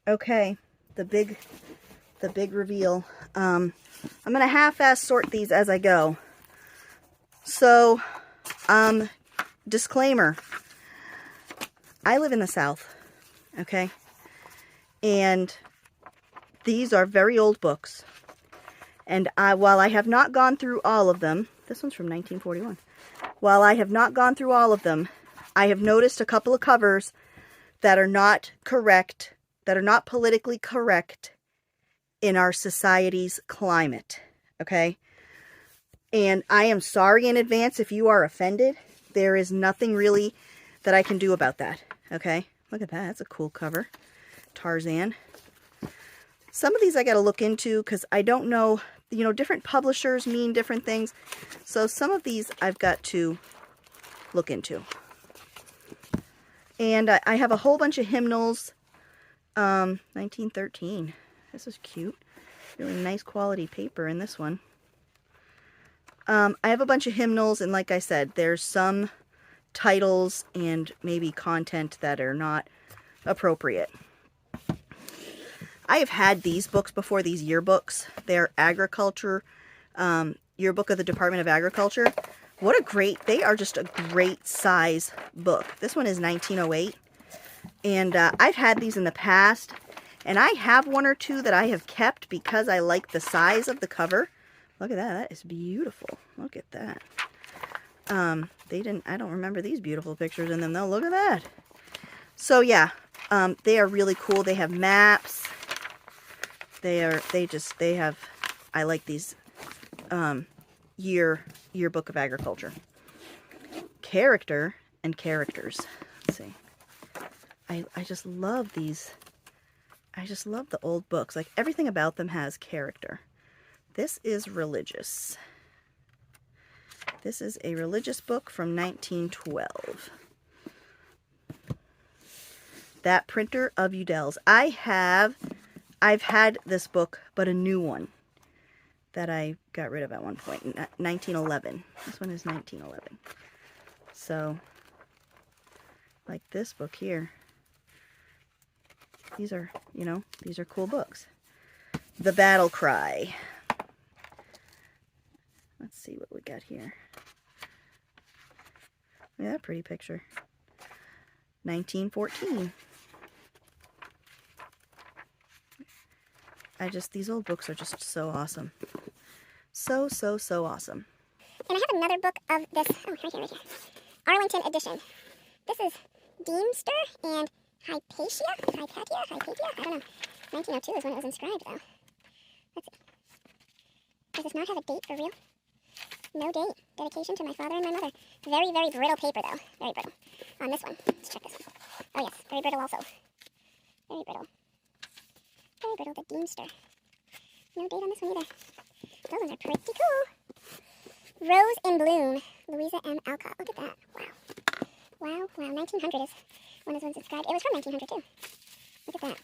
Okay, the big reveal. I'm gonna half-ass sort these as I go. So, disclaimer. I live in the South, okay? And these are very old books. And while I have not gone through all of them, this one's from 1941. While I have not gone through all of them, I have noticed a couple of covers that are not correct, that are not politically correct in our society's climate, okay? And I am sorry in advance if you are offended. There is nothing really that I can do about that, okay? Look at that. That's a cool cover. Tarzan. Some of these I got to look into because I don't know, you know, different publishers mean different things. So some of these I've got to look into. And I have a whole bunch of hymnals. 1913. This is cute. Really nice quality paper in this one. I have a bunch of hymnals, and like I said, there's some titles and maybe content that are not appropriate. I have had these books before, these yearbooks. They're agriculture, yearbook of the Department of Agriculture. What a great, they are just a great size book. This one is 1908. And I've had these in the past, and I have one or two that I have kept because I like the size of the cover. Look at that. That is beautiful. Look at that. I don't remember these beautiful pictures in them though. Look at that. So yeah, they are really cool. They have maps. I like these yearbook of agriculture. Character and characters. Let's see. I just love these. I just love the old books. Like, everything about them has character. This is religious. This is a religious book from 1912. That Printer of Udell's. I've had this book, but a new one that I got rid of at one point, 1911. This one is 1911. So, like this book here. These are, you know, these are cool books. The Battle Cry. Let's see what we got here. Look at that pretty picture. 1914. These old books are just so awesome. So awesome. And I have another book of this, right here. Arlington edition. This is Deemster and Hypatia? I don't know. 1902 is when it was inscribed, though. Let's see. Does this not have a date for real? No date. Dedication to my father and my mother. Very, very brittle paper, though. Very brittle. On this one. Let's check this one. Oh, yes. Very brittle also. Very brittle. Very brittle. The Deemster. No date on this one either. Those ones are pretty cool. Rose in Bloom. Louisa M. Alcott. Look at that. Wow. 1900 is when this one's inscribed. It was from 1900, too. Look at that.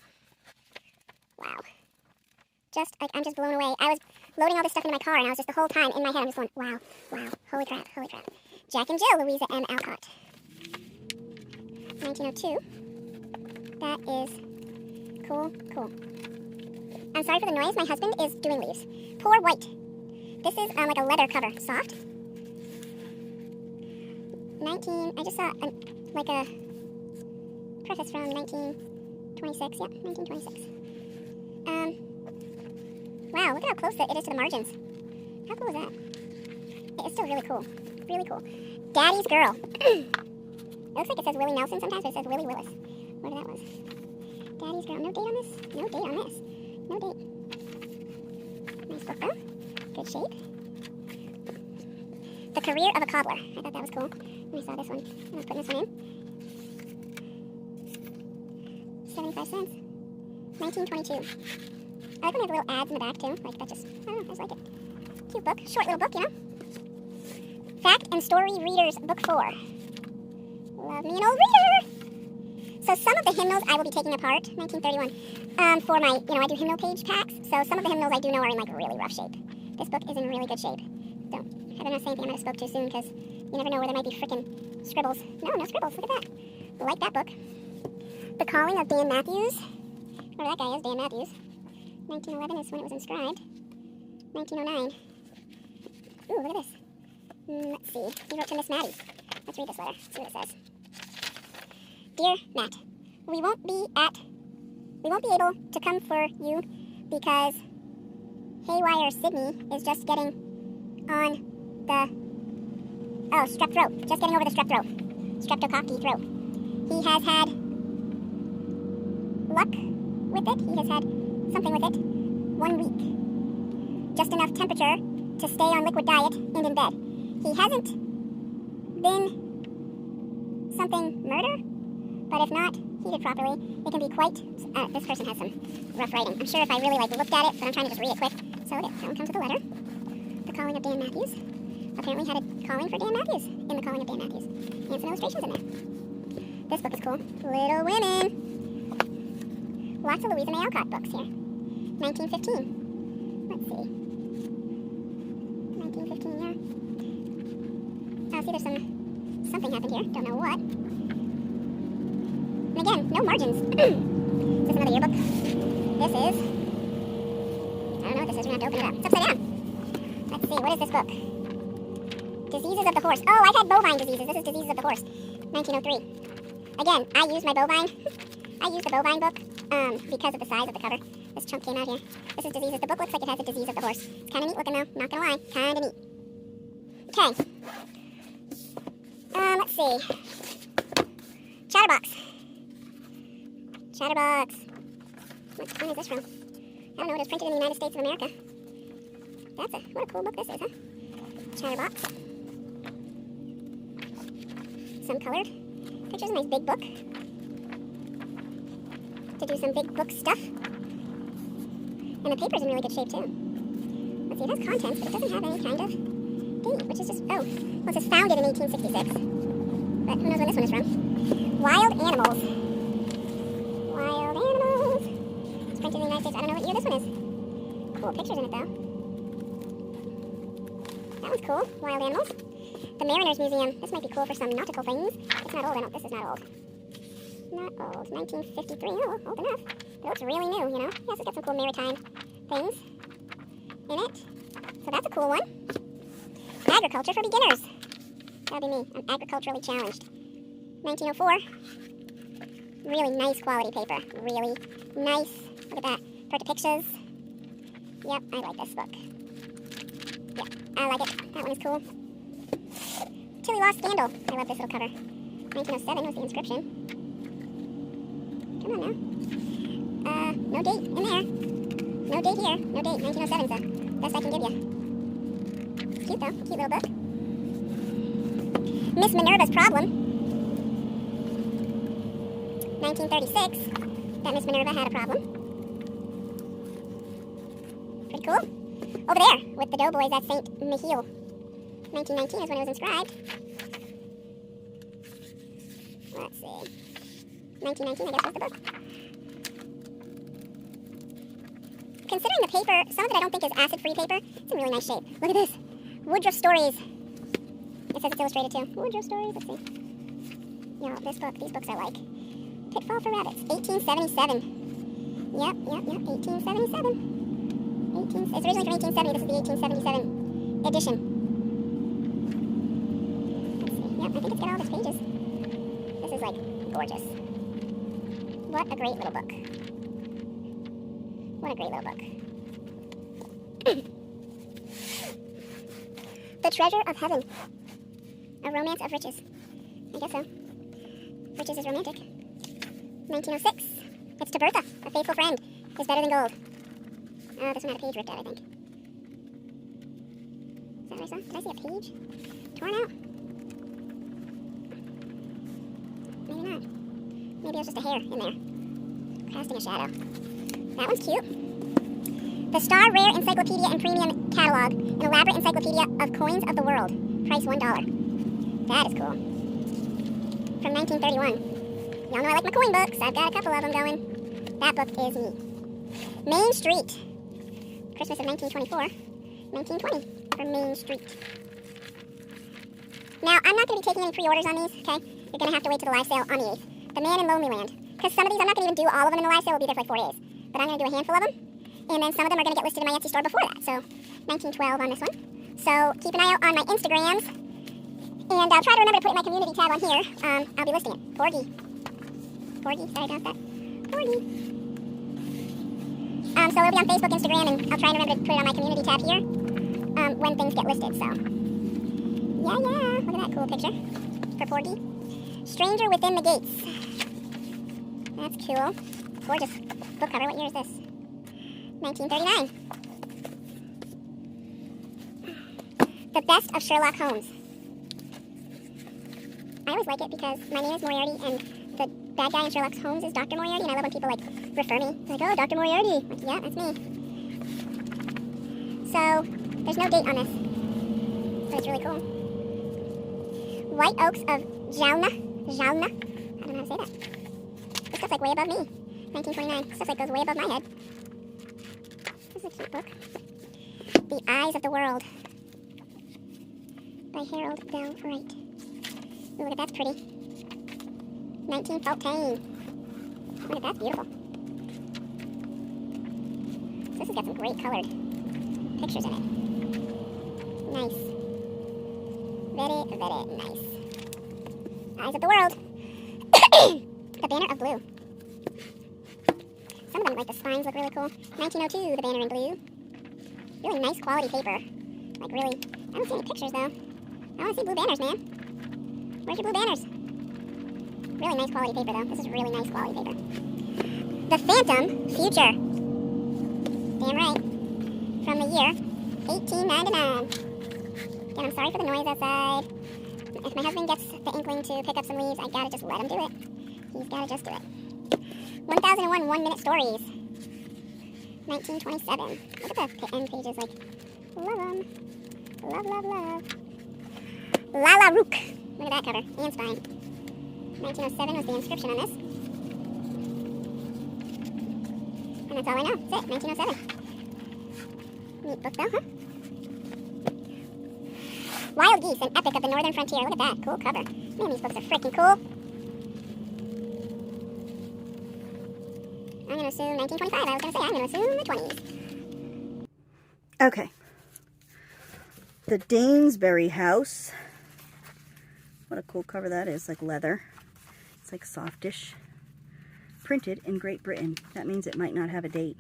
Wow. I'm just blown away. I was loading all this stuff into my car, and I was just the whole time in my head, I'm just going, wow. Holy crap. Jack and Jill, Louisa M. Alcott. 1902. That is cool. I'm sorry for the noise. My husband is doing leaves. Poor White. This is like a leather cover. Soft. I just saw like a preface from 1926. Yep, 1926. Wow, look at how close it is to the margins. How cool is that? It's still really cool. Really cool. Daddy's Girl. It looks like it says Willie Nelson sometimes, but it says Willie Willis. Whatever that was. Daddy's Girl. No date on this? No date on this. No date. Nice book, though. Good shape. The Career of a Cobbler. I thought that was cool when I saw this one. I was putting this one in. 75 cents. 1922. I like when they have little ads in the back, too. Like, that just, I don't know, I just like it. Cute book. Short little book, you know? Fact and Story Readers, Book 4. Love me an old reader! So some of the hymnals I will be taking apart, 1931, for my, you know, I do hymnal page packs. So some of the hymnals I do know are in, like, really rough shape. This book is in really good shape. Don't, I better not say anything I might have spoke too soon, because you never know where there might be frickin' scribbles. No scribbles, look at that. Like that book. The Calling of Dan Matthews. Whoever that guy is, Dan Matthews. 1911 is when it was inscribed. 1909. Ooh, look at this. Let's see. He wrote to Miss Maddie. Let's read this letter. See what it says. Dear Matt, we won't be able to come for you because Haywire Sydney is just getting on the strep throat. Just getting over the strep throat. Streptococcus throat. He has had luck with it. He has had something with it. 1 week. Just enough temperature to stay on liquid diet and in bed. He hasn't been something murder, but if not heated properly, it can be quite... this person has some rough writing. I'm sure if I really looked at it, but I'm trying to just read it quick. So look at that one comes with a letter. The calling of Dan Matthews. Apparently had a calling for Dan Matthews in the calling of Dan Matthews. And some illustrations in there. This book is cool. Little Women. Lots of Louisa May Alcott books here. 1915. Let's see. 1915, yeah. Oh, see, there's something happened here. Don't know what. And again, no margins. Is this another yearbook? This is... I don't know what this is. We're going to have to open it up. It's upside down. Let's see. What is this book? Diseases of the Horse. Oh, I've had bovine diseases. This is Diseases of the Horse. 1903. Again, I used my bovine. I used the bovine book because of the size of the cover. This chunk came out here. This is Diseases. The book looks like it has a disease of the horse. It's kind of neat looking though. Not going to lie. Kind of neat. Okay. Let's see. Chatterbox. Chatterbox. When is this from? I don't know. It was printed in the United States of America. What a cool book this is, huh? Chatterbox. Some colored pictures. A nice big book. To do some big book stuff. And the paper's in really good shape too. Let's see, it has contents, but it doesn't have any kind of date, which is just, well, it says founded in 1866. But who knows when this one is from? Wild Animals. Wild Animals. It's printed in the United States. I don't know what year this one is. Cool pictures in it though. That one's cool. Wild Animals. The Mariners Museum. This might be cool for some nautical things. It's not old, this is not old. Not old. 1953. Oh, old enough. It looks really new, you know? Yes, it's got some cool maritime things in it. So that's a cool one. Agriculture for beginners. That'll be me. I'm agriculturally challenged. 1904. Really nice quality paper. Really nice. Look at that. For depictions. Yep, I like this book. Yeah, I like it. That one is cool. Tilly Lost Scandal. I love this little cover. 1907 was the inscription. Come on now. No date in there. No date here. No date. 1907 is the best I can give you. It's cute though. Cute little book. Miss Minerva's Problem. 1936. That Miss Minerva had a problem. Pretty cool. Over there with the doughboys at St. Mihiel. 1919 is when it was inscribed. Let's see. 1919, I guess, was the book. Considering the paper, some of it I don't think is acid-free paper. It's in really nice shape. Look at this. Woodruff Stories. It says it's illustrated too. Woodruff Stories, let's see. Y'all, this book, these books are like Pitfall for Rabbits. 1877. Yep, 1877. It's originally from 1870. This is the 1877 edition. Let's see. Yep, I think it's got all of its pages. This is like gorgeous. What a great little book. What a great little book. The Treasure of Heaven. A Romance of Riches. I guess so. Riches is romantic. 1906. It's to Bertha. A faithful friend is better than gold. Oh, this one had a page ripped out, I think. Is that what I saw? Did I see a page torn out? Maybe not. Maybe it was just a hair in there. Casting a shadow. That one's cute. The Star Rare Encyclopedia and Premium Catalog. An elaborate encyclopedia of coins of the world. Price $1. That is cool. From 1931. Y'all know I like my coin books. I've got a couple of them going. That book is neat. Main Street. Christmas of 1924. 1920 for Main Street. Now, I'm not going to be taking any pre-orders on these, okay? You're going to have to wait till the live sale on the 8th. The Man in Lonely Land. Because some of these, I'm not going to even do all of them in the live sale. We'll be there for like 4 days. But I'm going to do a handful of them. And then some of them are going to get listed in my Etsy store before that. So, 1912 on this one. So, keep an eye out on my Instagrams. And I'll try to remember to put my community tab on here. I'll be listing it. Porgy, sorry, I that. Porgy. So it'll be on Facebook, Instagram, and I'll try and remember to put it on my community tab here when things get listed. So, yeah. Look at that cool picture for Porgy. Stranger Within the Gates. That's cool. Gorgeous book cover. What year is this? 1939. The Best of Sherlock Holmes. I always like it because my name is Moriarty and the bad guy in Sherlock Holmes is Dr. Moriarty, and I love when people like refer me. Like, oh, Dr. Moriarty. Like, yeah, that's me. So, there's no date on this. But it's really cool. White Oaks of Jalna. I don't know how to say that. This stuff's like way above me. 1929. This stuff like goes way above my head. This is a cute book. The Eyes of the World by Harold Bell Wright. Ooh, look at that's pretty. 1914. Look at that's beautiful. So this has got some great colored pictures in it. Nice. Very, very nice. Eyes of the World. The Banner of Blue. Some of them, like the spines, look really cool. 1902, The Banner in Blue. Really nice quality paper. Like really, I don't see any pictures though. I want to see blue banners, man. Where's your blue banners? Really nice quality paper though. This is really nice quality paper. The Phantom Future. Damn right. From the year 1899. Again, I'm sorry for the noise outside. If my husband gets the inkling to pick up some leaves, I gotta just let him do it. He's gotta just do it. 1001 1-minute stories. 1927. Look at the end pages, like, love them. Love. Lala Rook. Look at that cover. And spine. 1907 was the inscription on this. And that's all I know. That's it. 1907. Neat book though, huh? Wild Geese, an epic of the Northern Frontier. Look at that. Cool cover. Man, these books are freaking cool. I'm going to assume 1925. I was going to say I'm going to assume the 20s. Okay. The Danesbury House. What a cool cover that is. Like leather. It's like softish. Printed in Great Britain. That means it might not have a date.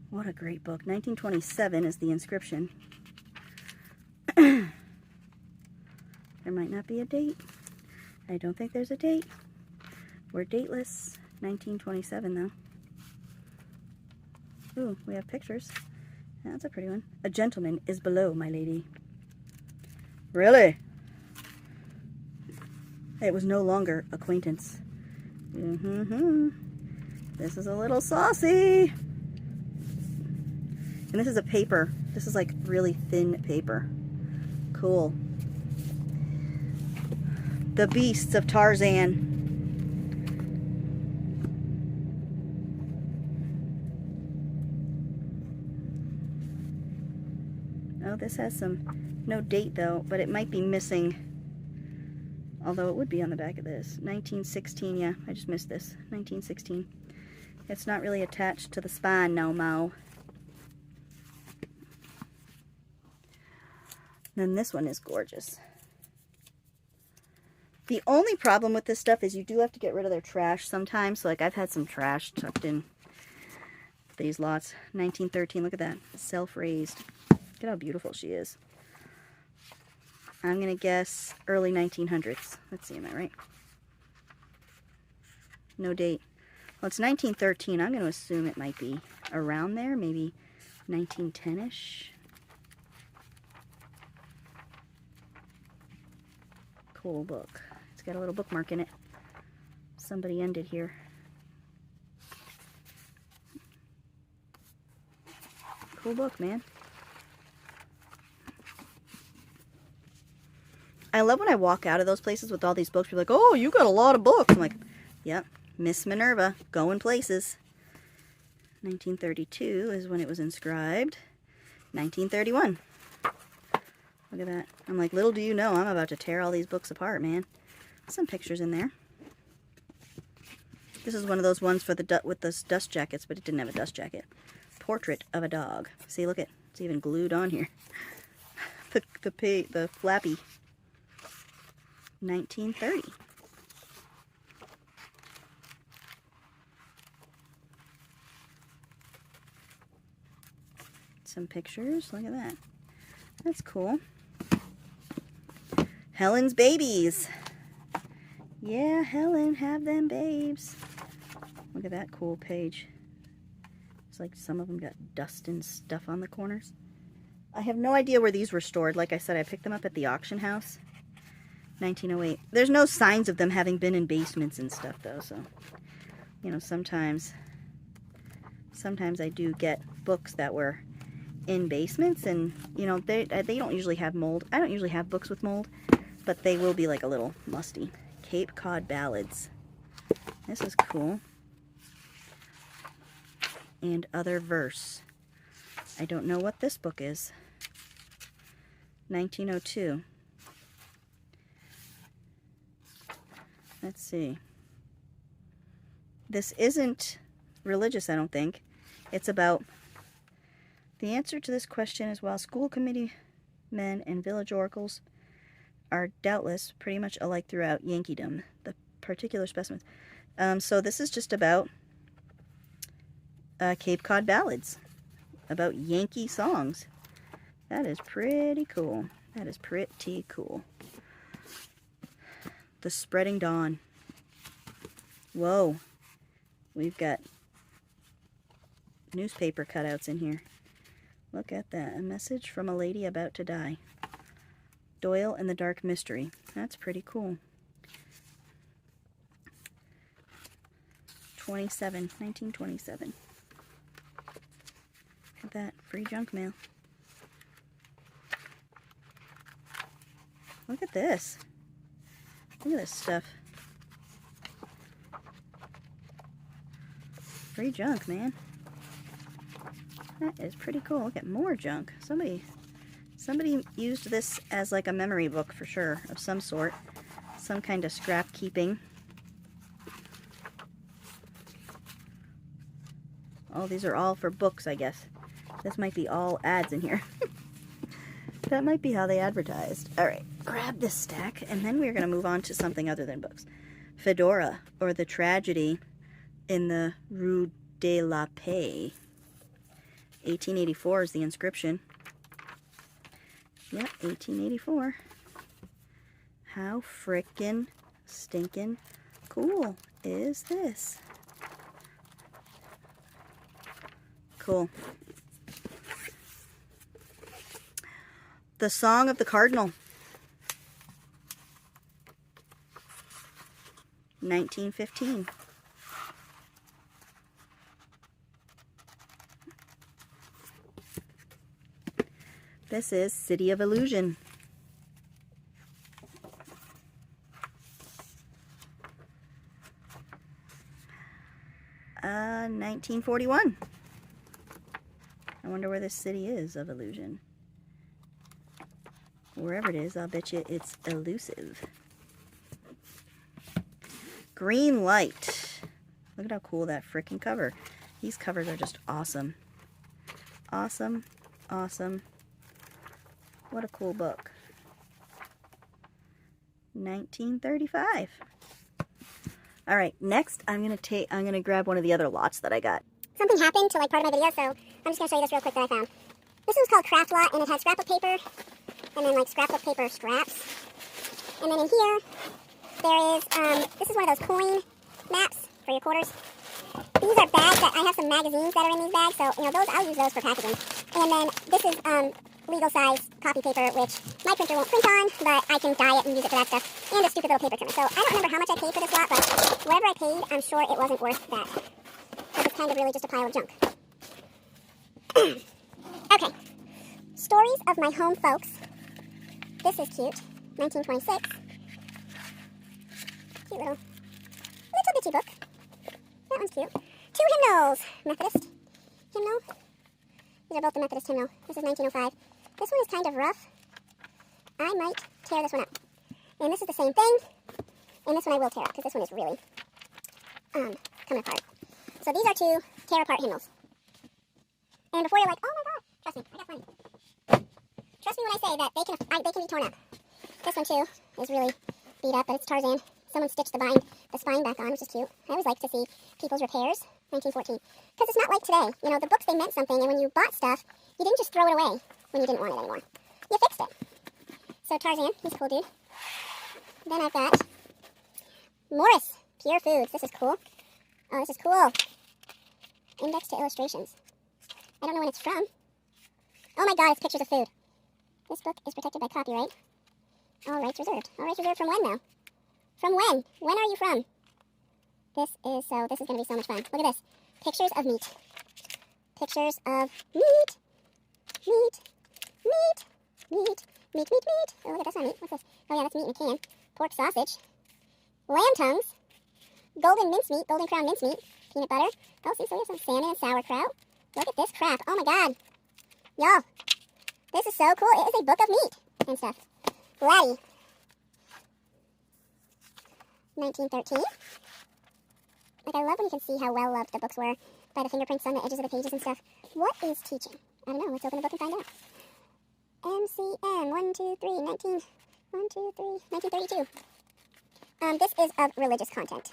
What a great book. 1927 is the inscription. There might not be a date. I don't think there's a date. We're dateless. 1927 though. Ooh, we have pictures. That's a pretty one. A gentleman is below, my lady. Really? It was no longer acquaintance. This is a little saucy. And this is a paper. This is like really thin paper. Cool. The Beasts of Tarzan. Oh, this has no date though, but it might be missing. Although it would be on the back of this. 1916, yeah, I just missed this. 1916. It's not really attached to the spine no more. Then this one is gorgeous. The only problem with this stuff is you do have to get rid of their trash sometimes. So like I've had some trash tucked in these lots. 1913, look at that. Self-raised. Look at how beautiful she is. I'm going to guess early 1900s. Let's see, am I right? No date. Well, it's 1913. I'm going to assume it might be around there. Maybe 1910-ish. Cool book. It's got a little bookmark in it. Somebody ended here. Cool book, man. I love when I walk out of those places with all these books. People are like, oh, you got a lot of books. I'm like, yep, Miss Minerva, going places. 1932 is when it was inscribed. 1931. Look at that. I'm like, little do you know, I'm about to tear all these books apart, man. Some pictures in there. This is one of those ones for the with those dust jackets, but it didn't have a dust jacket. Portrait of a dog. See, look at it's even glued on here. the flappy. 1930. Some pictures. Look at that. That's cool. Helen's babies. Yeah, Helen, have them babes. Look at that cool page. It's like some of them got dust and stuff on the corners. I have no idea where these were stored. Like I said, I picked them up at the auction house. 1908. There's no signs of them having been in basements and stuff, though, so, you know, sometimes I do get books that were in basements, and, you know, they don't usually have mold. I don't usually have books with mold, but they will be, like, a little musty. Cape Cod Ballads. This is cool. And Other Verse. I don't know what this book is. 1902. Let's see. This isn't religious, I don't think. It's about the answer to this question is, while school committee men and village oracles are doubtless pretty much alike throughout Yankeedom, the particular specimens. So this is just about Cape Cod Ballads, about Yankee songs. That is pretty cool. That is pretty cool. The Spreading Dawn. Whoa. We've got newspaper cutouts in here. Look at that. A message from a lady about to die. Doyle and the Dark Mystery. That's pretty cool. 1927. Look at that. Free junk mail. Look at this. Look at this stuff. Free junk, man. That is pretty cool. Look at more junk. Somebody used this as like a memory book for sure, of some sort. Some kind of scrap keeping. Oh, these are all for books, I guess. This might be all ads in here. That might be how they advertised. Alright, grab this stack, and then we're going to move on to something other than books. Fedora, or the Tragedy in the Rue de la Paix. 1884 is the inscription. Yep, 1884. How frickin' stinkin' cool is this? Cool. The Song of the Cardinal. 1915. This is City of Illusion. Uh, 1941. I wonder where this city is of illusion. Wherever it is, I'll bet you it's elusive. Green Light. Look at how cool that freaking cover. These covers are just awesome. Awesome. Awesome. What a cool book. 1935. All right, next I'm gonna grab one of the other lots that I got. Something happened to like part of my video, so I'm just gonna show you this real quick that I found. This one's called Craft Lot, and it has scrapbook paper, and then like scrapbook paper scraps. And then in here, there is, this is one of those coin maps for your quarters. These are bags that I have some magazines that are in these bags, so you know those I'll use those for packaging. And then this is legal size copy paper, which my printer won't print on, but I can dye it and use it for that stuff. And a stupid little paper trimmer. So I don't remember how much I paid for this lot, but whatever I paid, I'm sure it wasn't worth that. Because it's kind of really just a pile of junk. Okay. Stories of My Home Folks. This is cute. 1926. Cute little bitchy book. That one's cute. 2 hymnals. Methodist hymnal. These are both the Methodist hymnal. This is 1905. This one is kind of rough. I might tear this one up. And this is the same thing. And this one I will tear up because this one is really coming apart. So these are to tear apart handles. And before you're like, oh my god, trust me, I got plenty. Trust me when I say that they can be torn up. This one too is really beat up, but it's Tarzan. Someone stitched the spine back on, which is cute. I always like to see people's repairs, 1914. Because it's not like today. You know, the books, they meant something, and when you bought stuff, you didn't just throw it away when you didn't want it anymore. You fixed it. So Tarzan, he's a cool dude. Then I've got Morris, Pure Foods. This is cool. Oh, this is cool. Index to illustrations. I don't know when it's from. Oh my god, it's pictures of food. This book is protected by copyright. All rights reserved. All rights reserved from when, though? From when? When are you from? This is going to be so much fun. Look at this. Pictures of meat. Pictures of meat. Meat. Meat. Meat. Meat, meat, meat. Oh, look at this one. Meat. What's this? Oh, yeah, that's meat in a can. Pork sausage. Lamb tongues. Golden mincemeat. Golden crown mincemeat. Peanut butter. Oh, see, so we have some salmon and sauerkraut. Look at this crap. Oh, my God. Y'all. This is so cool. It is a book of meat and stuff. Laddie. 1913. Like, I love when you can see how well loved the books were by the fingerprints on the edges of the pages and stuff. What is teaching? I don't know. Let's open the book and find out. MCM 1932. This is of religious content.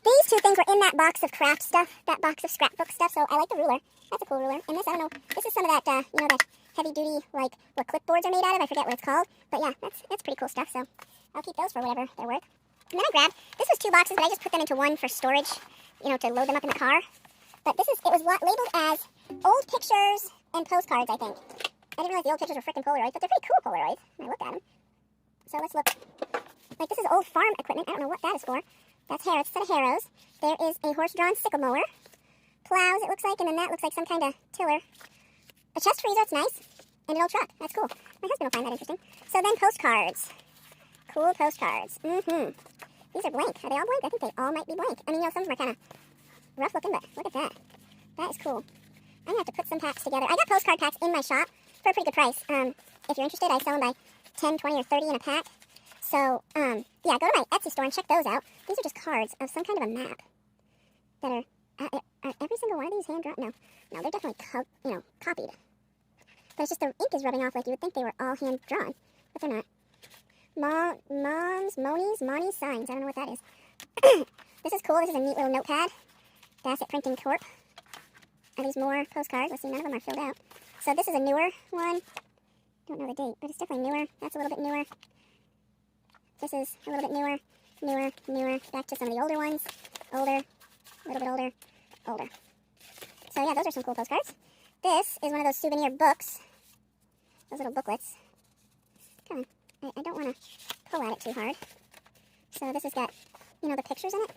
These two things were in that box of craft stuff, that box of scrapbook stuff, so I like the ruler. That's a cool ruler. And this, I don't know, this is some of that, you know, that heavy duty, like, what clipboards are made out of. I forget what it's called. But yeah, that's pretty cool stuff, so I'll keep those for whatever they're worth. And then I grabbed, this was 2 boxes, but I just put them into one for storage, you know, to load them up in the car. But it was labeled as old pictures and postcards, I think. I didn't realize the old pictures were freaking Polaroids, but they're pretty cool Polaroids. I looked at them. So let's look. Like, this is old farm equipment. I don't know what that is for. That's a set of harrows. There is a horse-drawn sickle mower. Plows, it looks like, and then that looks like some kind of tiller. A chest freezer, it's nice. And an old truck. That's cool. My husband will find that interesting. So then postcards. Cool postcards. These are blank. Are they all blank? I think they all might be blank. I mean, you know, some of them are kind of rough looking, but look at that. That is cool. I'm going to have to put some packs together. I got postcard packs in my shop for a pretty good price. If you're interested, I sell them by 10, 20, or 30 in a pack. So, yeah, go to my Etsy store and check those out. These are just cards of some kind of a map that are every single one of these hand-drawn? No, they're definitely, copied. But it's just the ink is rubbing off like you would think they were all hand-drawn, but they're not. Moni's signs. I don't know what that is. This is cool. This is a neat little notepad. Bassett Printing Corp. Are these more postcards? Let's see, none of them are filled out. So this is a newer one. Don't know the date, but it's definitely newer. That's a little bit newer. This is a little bit newer. Back to some of the older ones. Older. A little bit older. So yeah, those are some cool postcards. This is one of those souvenir books. Those little booklets. Come on. I don't want to pull at it too hard. So this has got, you know, the pictures in it.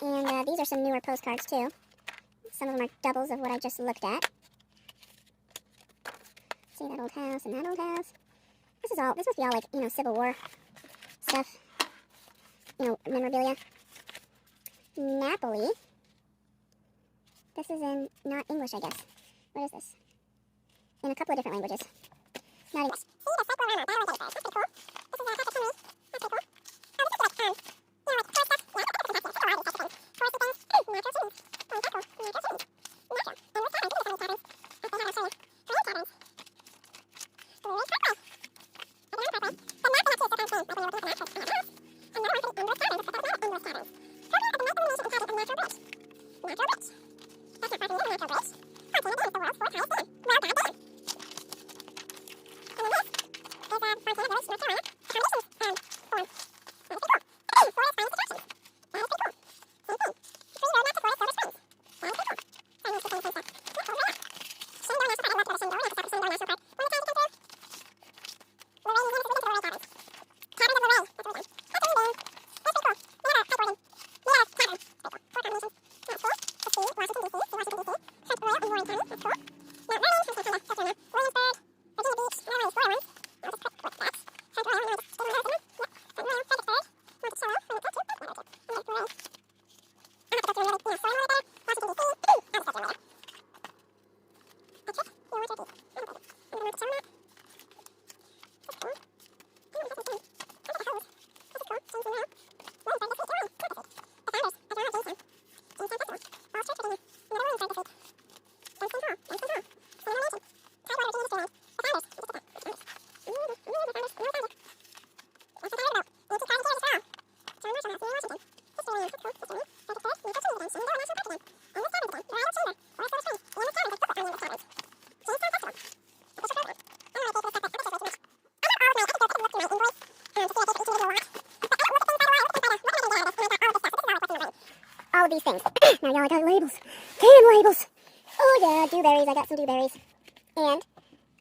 And these are some newer postcards too. Some of them are doubles of what I just looked at. See that old house and that old house. This must be all like, you know, Civil War stuff. You know, memorabilia. Napoli. This is in, not English, I guess. What is this? In a couple of different languages. Not English. See the cyclorama. That's pretty cool. This is a package for me. That's pretty cool. Oh, this is like, you know, like, toy stuff. Yeah, that's cool. Toy stuff. Nacho cheese. Nacho. And what's that? And this is cabins. If they have Australia. Korean cabins. Korean pathway. The map pathway. The map pathway is the same. Like when you look at the map, it's a house. Another one for the English cabins. It's called English cabins. Total of the most illumination inhabited in Natural Bridge. Natural Bridge. That's not far from the Natural Bridge. Container Dam is the world's 4th highest dam. Well done, dam. And then this is Fontana Village, North Carolina. The foundations All of these things. Now y'all, I got labels. Can labels. Oh yeah, dewberries. I got some dewberries. And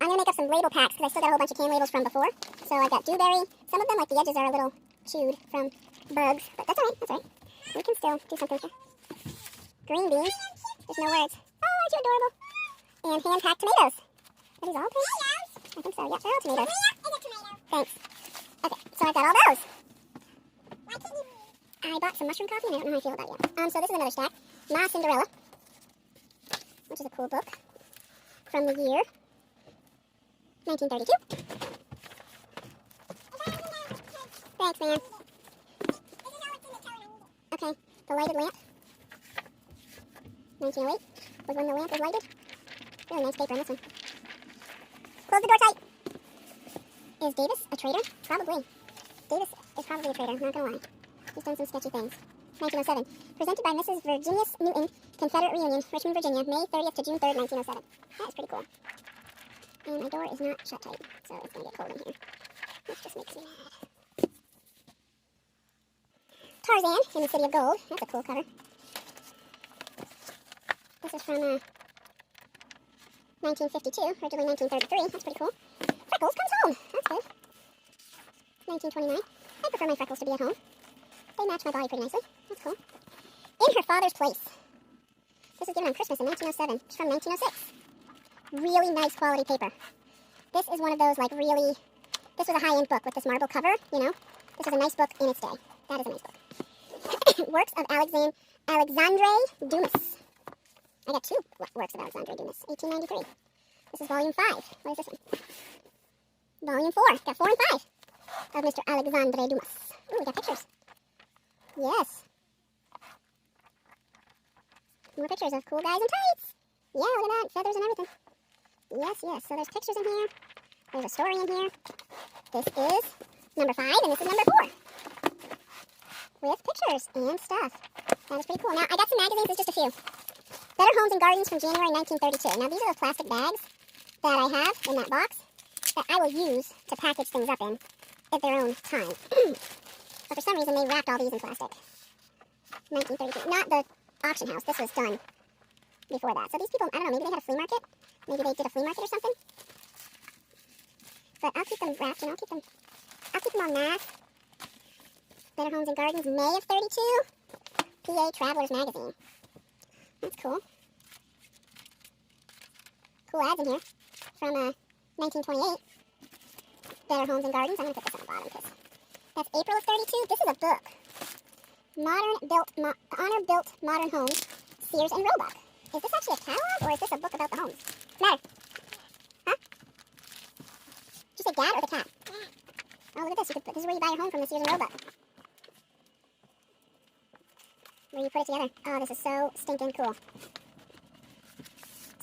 I'm going to make up some label packs because I still got a whole bunch of can labels from before. So I've got dewberry. Some of them, like the edges, are a little chewed from bugs. But that's alright, that's alright. We can still do something here. Green beans. There's no words. Oh, aren't you adorable? And hand-packed tomatoes. Are these all tomatoes? I think so. Yep, they're all tomatoes. Thanks. Okay, so I've got all those. I bought some mushroom coffee and I don't know how I feel about it yet. So this is another stack. Ma Cinderella, which is a cool book from the year 1932. Thanks, man. Okay, The Lighted Lamp. 1908 was when the lamp was lighted. Really nice paper on this one. Close the door tight. Is Davis a traitor? Probably. Davis is probably a traitor, not gonna lie. He's done some sketchy things. 1907. Presented by Mrs. Virginius Newton, Confederate Reunion, Richmond, Virginia, May 30th to June 3rd, 1907. That is pretty cool. And my door is not shut tight, so it's gonna get cold in here. Which just makes me mad. Tarzan in the City of Gold. That's a cool cover. This is from 1952, originally 1933. That's pretty cool. Freckles comes home. That's good. 1929. I prefer my freckles to be at home. They match my body pretty nicely. That's cool. In Her Father's Place. This was given on Christmas in 1907. It's from 1906. Really nice quality paper. This is one of those, like, really... This was a high-end book with this marble cover, you know. This was a nice book in its day. That is a nice book. Works of Alexandre Dumas. I got two works of Alexandre Dumas. 1893. This is volume 5. What is this one? Volume 4. Got 4 and 5 of Mr. Alexandre Dumas. Ooh, we got pictures. Yes. More pictures of cool guys in tights. Yeah, look at that. Feathers and everything. Yes, yes. So there's pictures in here. There's a story in here. This is number 5, and this is number 4. With pictures and stuff. That is pretty cool. Now, I got some magazines. There's just a few. Better Homes and Gardens from January 1932. Now, these are the plastic bags that I have in that box that I will use to package things up in at their own time. But for some reason, they wrapped all these in plastic. 1932. Not the auction house. This was done before that. So these people, I don't know, maybe they had a flea market. Maybe they did a flea market or something. But I'll keep them wrapped, and I'll keep them on mask. Better Homes and Gardens, May of 32. PA Travelers Magazine. That's cool. Cool ads in here. From 1928. Better Homes and Gardens. I'm going to put this on the bottom because that's April of 32. This is a book. Honor Built Modern Homes, Sears and Roebuck. Is this actually a catalog, or is this a book about the homes? What's the matter? Huh? Did you say dad or the cat? Dad. Oh, look at this. This is where you buy your home from, the Sears and Roebuck. Where you put it together. Oh, this is so stinking cool.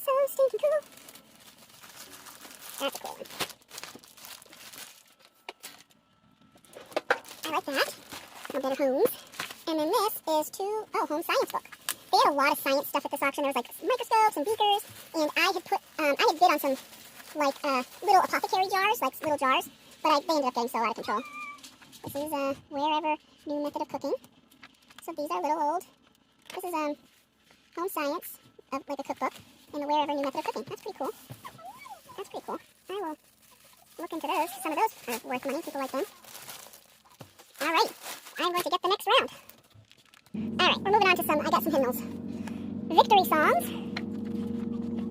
So stinking cool. That's a cool one. I like that. A Better Homes. And then this is home science book. They had a lot of science stuff at this auction. There was like microscopes and beakers, and I had bid on some like little apothecary jars, like little jars, but they ended up getting so out of control. This is Wherever New Method of Cooking. So these are little old. This is home science, like a cookbook, and the Wherever New Method of Cooking. That's pretty cool. That's pretty cool. I will look into those. Some of those are worth money. People like them. All right, I'm going to get the next round. Alright, we're moving on to some, I got some hymnals. Victory songs.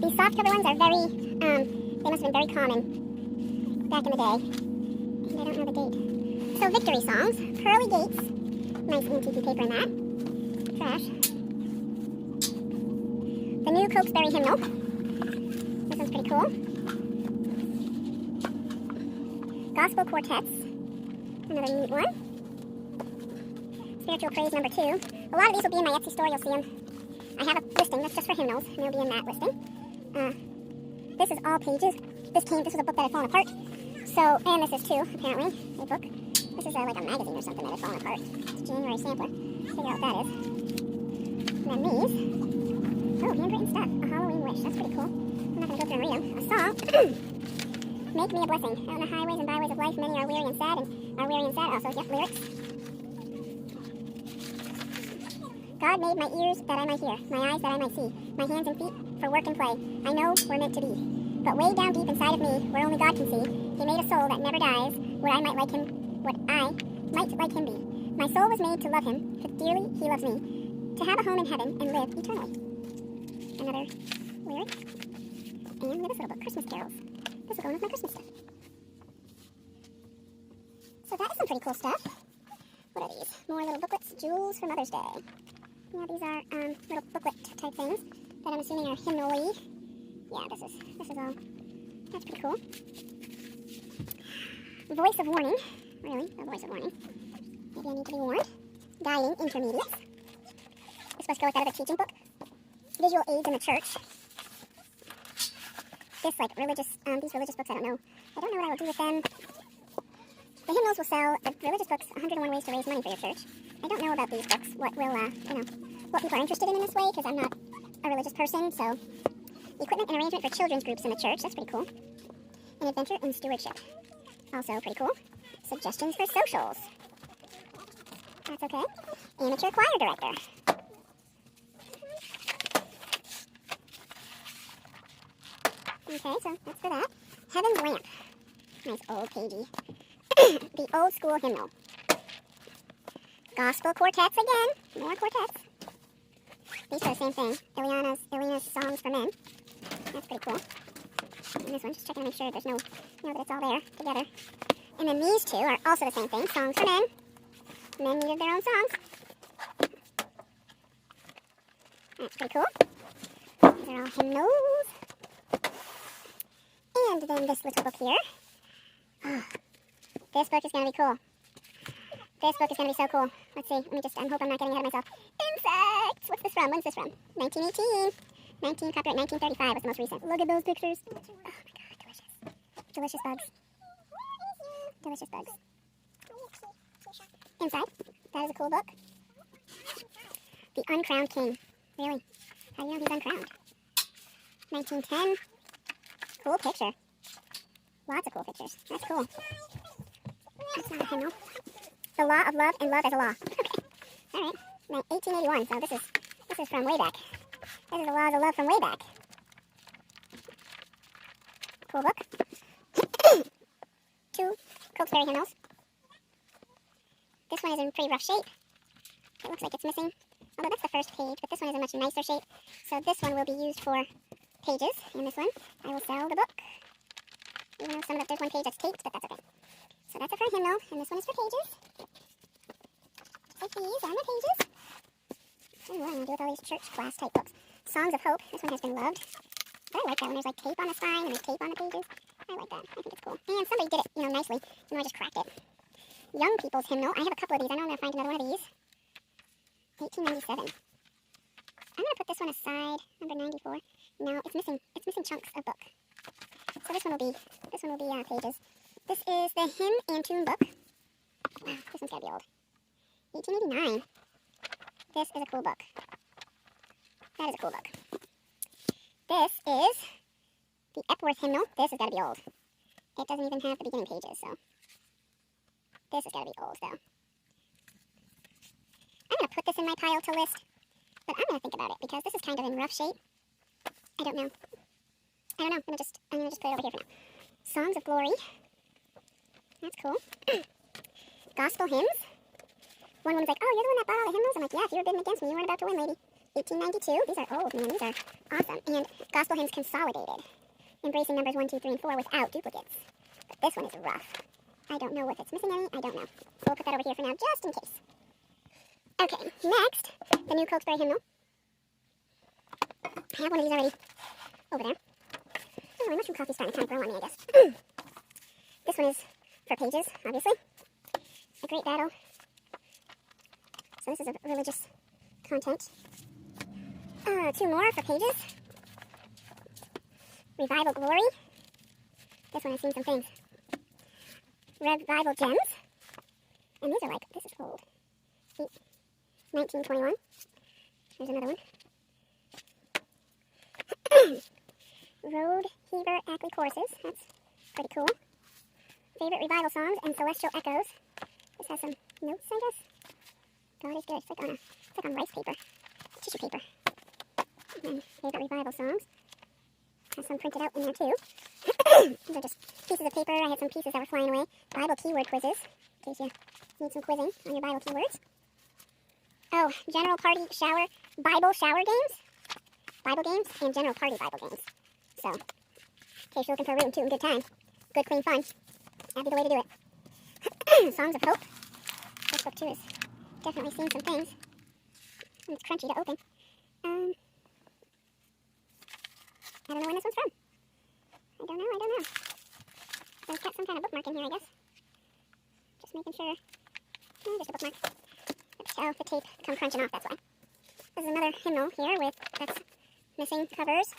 These soft cover ones are very, they must have been very common back in the day. And I don't know the date. So victory songs, Pearly Gates. Nice antique paper in that. Trash. The New Cokesbury Hymnal. This one's pretty cool. Gospel Quartets. Another neat one. Spiritual Praise number 2. A lot of these will be in my Etsy store. You'll see them. I have a listing that's just for hymnals, and they'll be in that listing. This is all pages. This was a book that had fallen apart. So, and this is too, apparently, a book. This is like a magazine or something that had fallen apart. It's a January sampler. Figure out what that is. And then these. Oh, handwritten stuff. A Halloween wish. That's pretty cool. I'm not going to go through and read them. A song. Make me a blessing. Out on the highways and byways of life, many are weary and sad, and are weary and sad also. Yep, lyrics. God made my ears that I might hear, my eyes that I might see, my hands and feet for work and play. I know we're meant to be. But way down deep inside of me, where only God can see, He made a soul that never dies, where I might like Him, what I might like Him be. My soul was made to love Him, for dearly He loves me, to have a home in heaven and live eternally. Another lyric. And this little book, Christmas Carols. This will go in with my Christmas stuff. So that is some pretty cool stuff. What are these? More little booklets, jewels for Mother's Day. Yeah, these are little booklet type things that I'm assuming are hymnal-y. Yeah, this is all. That's pretty cool. Voice of warning. Really, a voice of warning. Maybe I need to be warned. Dying intermediates. This must go with that other teaching book. Visual aids in the church. This like religious, these religious books. I don't know what I will do with them. The hymnals will sell. The religious books, 101 Ways to Raise Money for Your Church. I don't know about these books. What will what people are interested in this way, because I'm not a religious person. So, equipment and arrangement for children's groups in the church. That's pretty cool. An adventure in stewardship. Also pretty cool. Suggestions for socials. That's okay. Amateur choir director. Okay, so that's for that. Heaven's Lamp. Nice old pagey. The old school hymnal. Gospel quartets again. More quartets. These are the same thing. Elena's Songs for Men. That's pretty cool. And this one, just checking to make sure there's no, that it's all there together. And then these two are also the same thing. Songs for Men. Men needed their own songs. That's pretty cool. These are all hymnals. And then this little book here. Oh, this book is going to be cool. This book is going to be so cool. Let's see. I hope I'm not getting ahead of myself. Insects! What's this from? When's this from? 1918. Copyright 1935 was the most recent. Look at those pictures. Oh my god, delicious. Delicious bugs. Delicious bugs. Inside. That is a cool book. The Uncrowned King. Really? How do you know he's uncrowned? 1910. Cool picture. Lots of cool pictures. That's cool. That's not a hymnal. The Law of Love and Love as a Law. Okay. Alright. 1881, so this is from way back. This is the Laws of Love from way back. Cool book. 2 Cokesbury hymnals. This one is in pretty rough shape. It looks like it's missing. Although that's the first page, but this one is in much nicer shape. So this one will be used for pages. And this one, I will sell the book. Even though there's one page that's taped, but that's okay. So that's it for a hymnal, and this one is for pages. Like these are my pages. And what I'm going to do with all these church class type books. Songs of Hope. This one has been loved. But I like that when there's like tape on the spine and there's tape on the pages. I like that. I think it's cool. And somebody did it, nicely. And I just cracked it. Young People's Hymnal. I have a couple of these. I know I'm going to find another one of these. 1897. I'm going to put this one aside. Number 94. No, it's missing chunks of book. So this one will be pages. This is the Hymn and Tune book. Wow, this one's got to be old. 1889. This is a cool book. That is a cool book. This is the Epworth Hymnal. This has got to be old. It doesn't even have the beginning pages, so. This has got to be old, though. I'm going to put this in my pile to list, but I'm going to think about it, because this is kind of in rough shape. I don't know. I'm going to just put it over here for now. Songs of Glory. That's cool. Gospel Hymns. One woman's like, oh, you're the one that bought all the hymnals? I'm like, yeah, if you were bidding against me, you weren't about to win, lady. 1892. These are old, man. These are awesome. And Gospel Hymns Consolidated. Embracing numbers 1, 2, 3, and 4 without duplicates. But this one is rough. I don't know if it's missing any. I don't know. So we'll put that over here for now, just in case. Okay, next, the new Cokesbury Hymnal. I have one of these already over there. Oh, my mushroom coffee's starting to kind of grow on me, I guess. This one is for pages, obviously. A Great Battle. So this is a religious content. 2 more for pages. Revival Glory. This one I've seen some things. Revival Gems. And these are like, this is old. 1921. Here's another one. Road Heaver Ackley Choruses. That's pretty cool. Favorite Revival Songs and Celestial Echoes. This has some notes, I guess. God is good. It's like on rice paper. Tissue paper. And then Favorite Revival Songs. Has some printed out in there too. These are just pieces of paper. I had some pieces that were flying away. Bible keyword quizzes. In case you need some quizzing on your Bible keywords. Oh, general party shower, Bible shower games. Bible games and general party Bible games. So, in case you're looking for a rootin' tootin' good time. Good, clean fun. That'd be the way to do it. Songs of Hope. This book too has definitely seen some things. And it's crunchy to open. I don't know when this one's from. I don't know. There's got some kind of bookmark in here, I guess. Just making sure. Just a bookmark. Oh, the tape come crunching off, that's why. This is another hymnal here with, that's missing covers.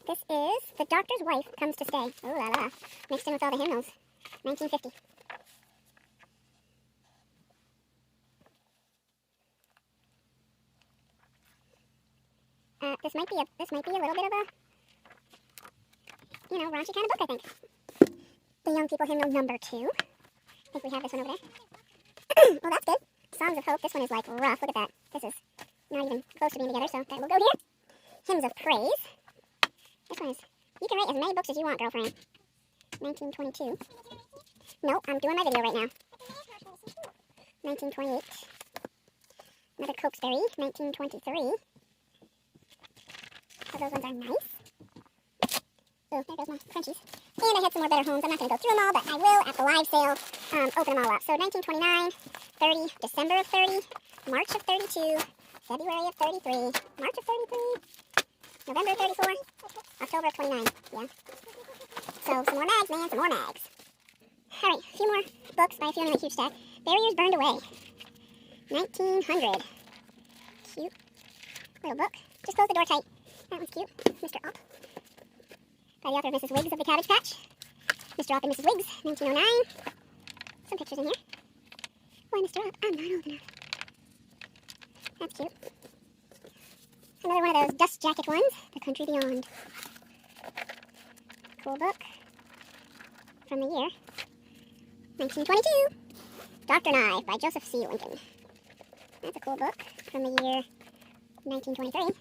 This is The Doctor's Wife Comes to Stay. Ooh la la. Mixed in with all the hymnals. 1950. This might be a little bit of a, raunchy kind of book, I think. The Young People Hymnal number 2. I think we have this one over there. Well, that's good. Songs of Hope. This one is like rough. Look at that. This is not even close to being together, so that will go here. Hymns of Praise. This one is, you can write as many books as you want, girlfriend. 1922. No, I'm doing my video right now. 1928. Another Cokesbury. 1923. So those ones are nice. Oh, there goes my crunchies. And I had some more Better Homes. I'm not going to go through them all, but I will at the live sale open them all up. So 1929, 30, December of 30, March of 32, February of 33, March of 33, November of 34, October of 29. Yeah. So some more mags, man, some more mags. All right, a few more books by Fiona Huge stack. Barriers Burned Away. 1900. Cute little book. Just close the door tight. That one's cute. Mr. Opp. By the author of Mrs. Wiggs of the Cabbage Patch. Mr. Opp and Mrs. Wiggs, 1909. Some pictures in here. Why, Mr. Opp? I'm not old enough. That's cute. Another one of those dust jacket ones. The Country Beyond. Cool book. From the year 1922. Dr. Knife by Joseph C. Lincoln. That's a cool book. From the year 1923.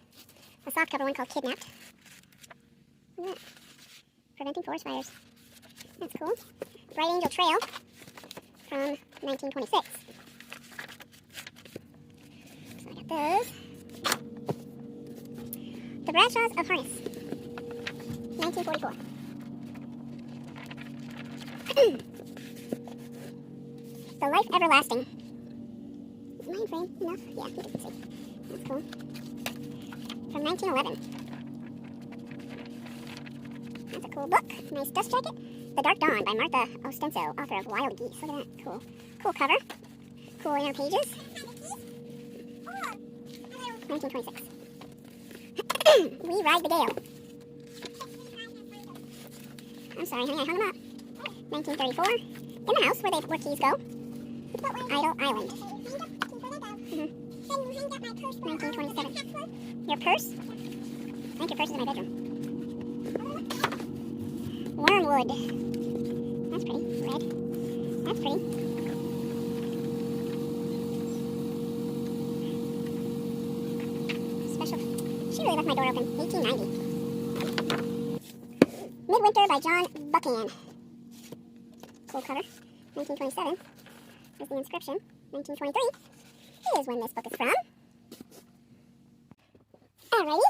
A softcover one called Kidnapped. Look at that. Preventing Forest Fires. That's cool. Bright Angel Trail from 1926. So I got those. The Bradshaws of Harness. 1944. The Life Everlasting. Is mine frame enough? Yeah, you can see. That's cool. From 1911. That's a cool book. Nice dust jacket. The Dark Dawn by Martha Ostenso, author of Wild Geese. Look at that. Cool. Cool cover. Cool inner pages. 1926. We Ride the Gale. I'm sorry, honey, I hung them up. 1934. In the House, where keys go. Idle Island. 1927. Your purse? I think your purse is in my bedroom. Wormwood. That's pretty. Red. That's pretty. Special. She really left my door open. 1890. Midwinter by John Buchan. Cool cover. 1927 is the inscription. 1923 is when this book is from. Alrighty.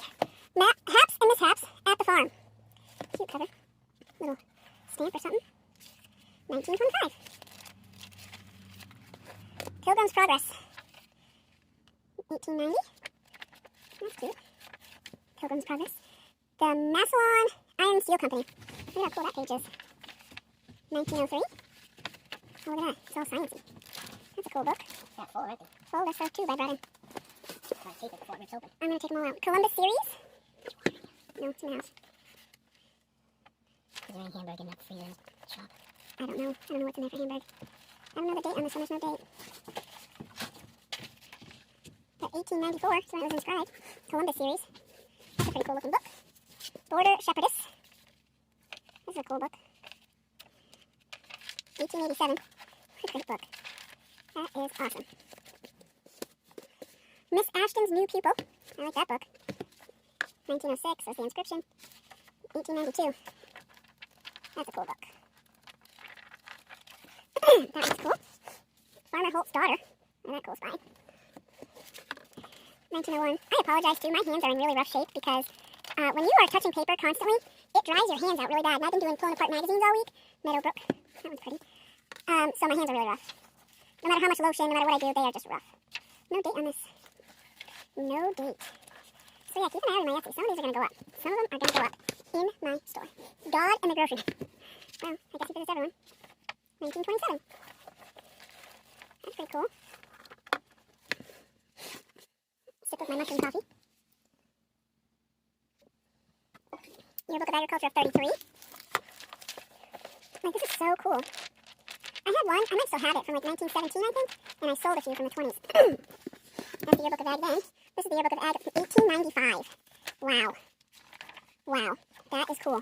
Haps and Mishaps at the Farm. Cute cover. Little stamp or something. 1925. Pilgrim's Progress. 1890. That's cute. Pilgrim's Progress. The Massillon Iron Steel Company. Look how cool that page is. 1903. Oh, look at that. It's all sciencey. That's a cool book. Yeah, full right there. Full, there's those two I brought in. Gotta tape it before it rips open. I'm going to take them all out. Columbus series? No, it's in my house. Is there any hamburger in that freezer shop? I don't know. I don't know what's in there for Hamburg. I don't know the date on this one. There's no date. But 1894 is when it was inscribed. Columbus series. That's a pretty cool looking book. Border Shepherdess. This is a cool book. 1887. What a great book. That is awesome. Miss Ashton's New Pupil. I like that book. 1906 was the inscription. 1892. That's a cool book. That one's cool. Farmer Holt's Daughter. Oh, that cool spine. 1901. I apologize too. My hands are in really rough shape because when you are touching paper constantly, it dries your hands out really bad. And I've been doing pulling apart magazines all week. Meadowbrook. That one's pretty. So my hands are really rough. No matter how much lotion, no matter what I do, they are just rough. No date on this. No date. So yeah, keep an eye on my Etsy. Some of these are going to go up. Some of them are going to go up in my store. God and the Grocery. Well, I guess he did this everyone. 1927. That's pretty cool. Sip of my mushroom coffee. Yearbook of Agriculture of 33. Like, this is so cool. I had one, I might still have it, from like 1917, I think, and I sold a few from the 20s. That's the Yearbook of Ag then. This is the Yearbook of Ag from 1895. Wow. Wow. That is cool.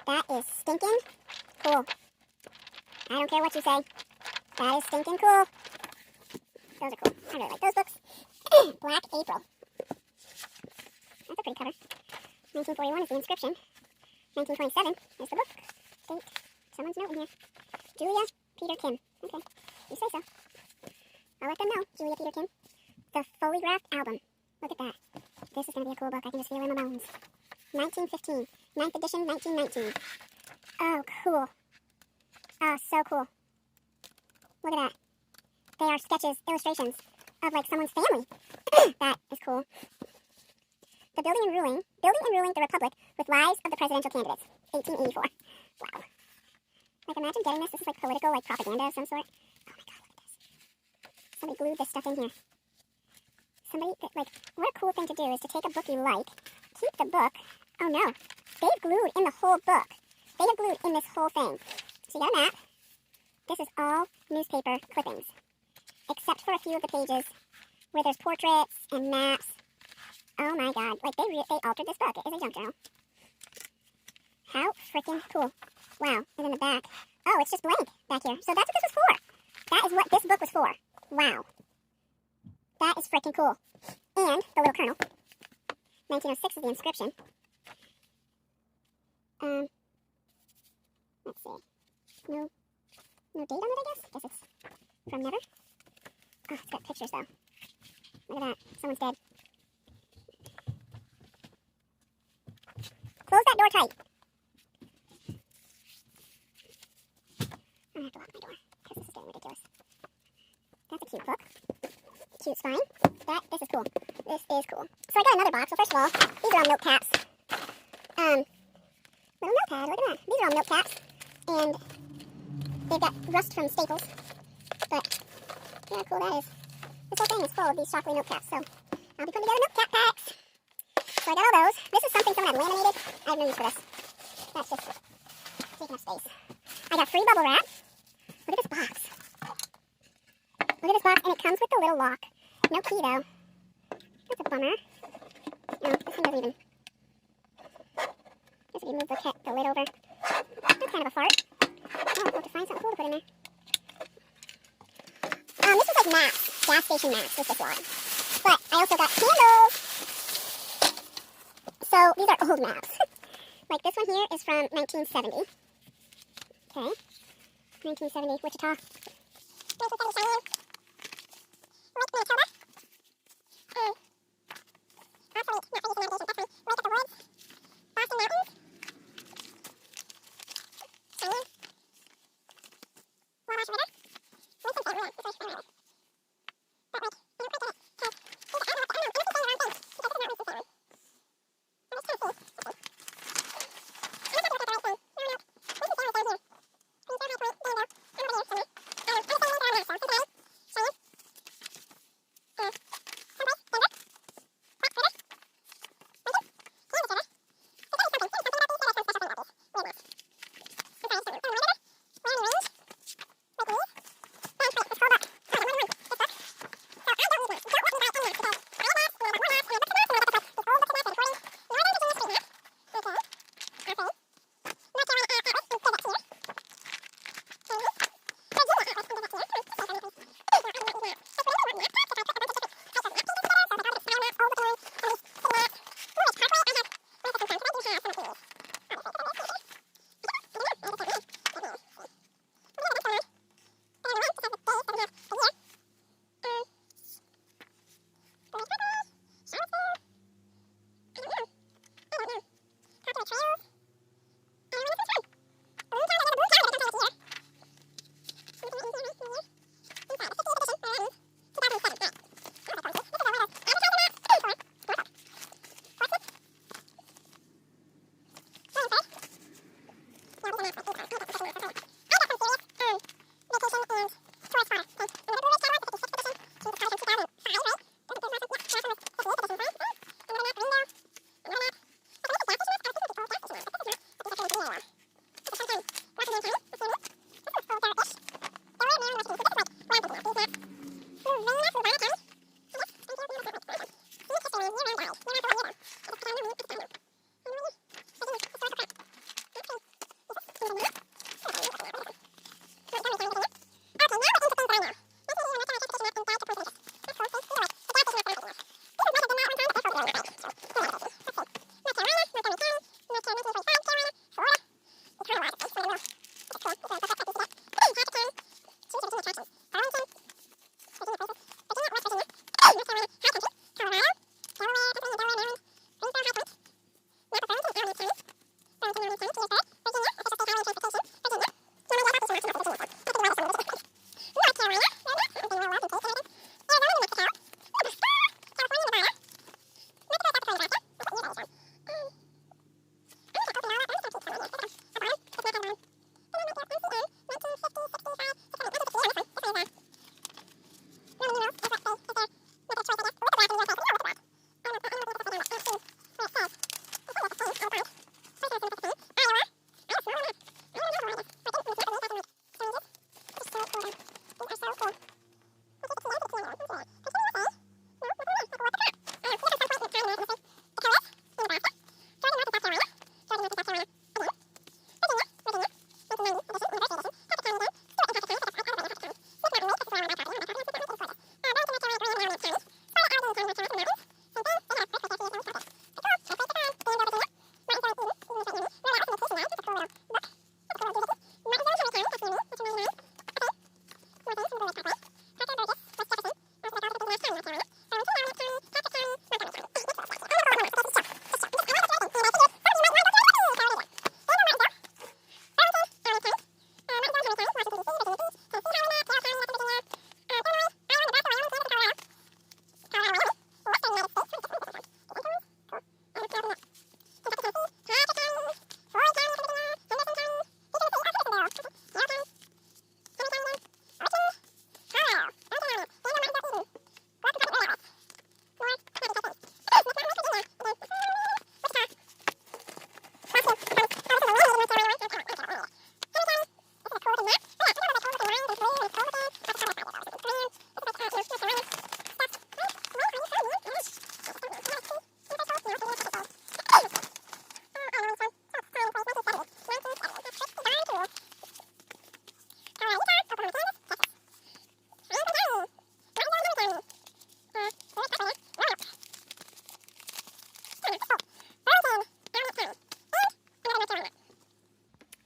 That is stinking cool. I don't care what you say. That is stinking cool. Those are cool. I really like those books. Black April. That's a pretty cover. 1941 is the inscription. 1927 is the book. Date. Someone's note in here. Julia Peter Kim. Okay. You say so. I'll let them know. Julia Peter Kim. The Folligraphed Album. Look at that. This is going to be a cool book. I can just feel it in my bones. 1915. 9th edition, 1919. Oh, cool. Oh, so cool. Look at that. They are sketches, illustrations of like someone's family. That is cool. The Building and Ruling the Republic with Lives of the Presidential Candidates. 1884. Wow. Like, imagine getting this. This is like political, like propaganda of some sort. Oh my god, look at this. Somebody glued this stuff in here. Somebody, like, what a cool thing to do is to take a book you like, keep the book. Oh no. They've glued in the whole book. They have glued in this whole thing. So you got a map. This is all newspaper clippings. Except for a few of the pages where there's portraits and maps. Oh my god. Like, they altered this book. It is a junk journal. How freaking cool. Wow. And in the back. Oh, it's just blank back here. So that's what this was for. That is what this book was for. Wow. That is freaking cool. And the little kernel. 1906 is the inscription. Let's see. No date on it, I guess? Guess it's from never. Oh, it's got pictures, though. Look at that. Someone's dead. Close that door tight. I'm going to have to lock my door, because this is getting ridiculous. That's a cute book. Cute spine. This is cool. This is cool. So I got another box. So first of all, these are all note caps. Little notepad, look at that. These are all note caps. And they've got rust from Staples. But, look how cool that is. This whole thing is full of these chocolate note caps. So, I'll be putting together note cap packs. So I got all those. This is something someone had laminated. I have no use for this. That's just taking up space. I got free bubble wrap. Look at this box. Look at this box, and it comes with the little lock. No key, though. That's a bummer. No, this one doesn't even... Just if you move the lid over. That's kind of a fart. Oh, I'll have to find something cool to put in there. This was like maps. Gas station maps was this lot. But I also got candles. So, these are old maps. Like this one here is from 1970. Okay. 1970, Wichita. 1970 Cheyenne. Lake Manitoba. Lake of the Woods. Boston Mountains. Cheyenne. Wabash River. Lincoln State Ruin. It's right there. But like, you know, quick it. Because these are, I don't know, I'm going to say the wrong thing. Because this is not Winston Salmon. I'm just trying to see. Okay. I'm not going to look at the right thing. No. Winston Salmon down here. Green Fair High Point. There you go. I'm over here. Somewhere.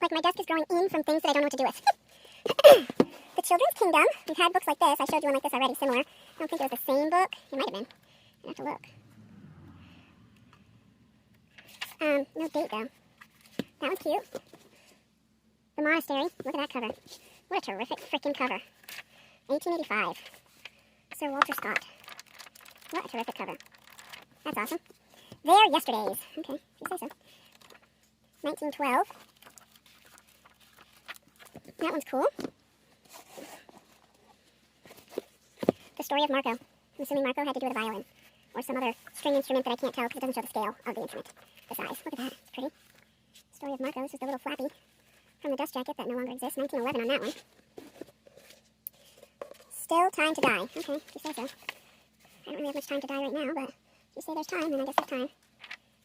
Like my desk is growing in from things that I don't know what to do with. The Children's Kingdom. We've had books like this. I showed you one like this already, similar. I don't think it was the same book. It might have been. I have to look. No date though. That one's cute. The Monastery. Look at that cover. What a terrific freaking cover. 1885. Sir Walter Scott. What a terrific cover. That's awesome. They're Yesterdays. Okay, if you say so. 1912. That one's cool. The Story of Marco. I'm assuming Marco had to do with a violin. Or some other string instrument that I can't tell because it doesn't show the scale of the instrument. The size. Look at that. It's pretty. Story of Marco. This is the little flappy from the dust jacket that no longer exists. 1911 on that one. Still Time to Die. Okay, if you say so. I don't really have much time to die right now, but if you say there's time, then I guess there's time.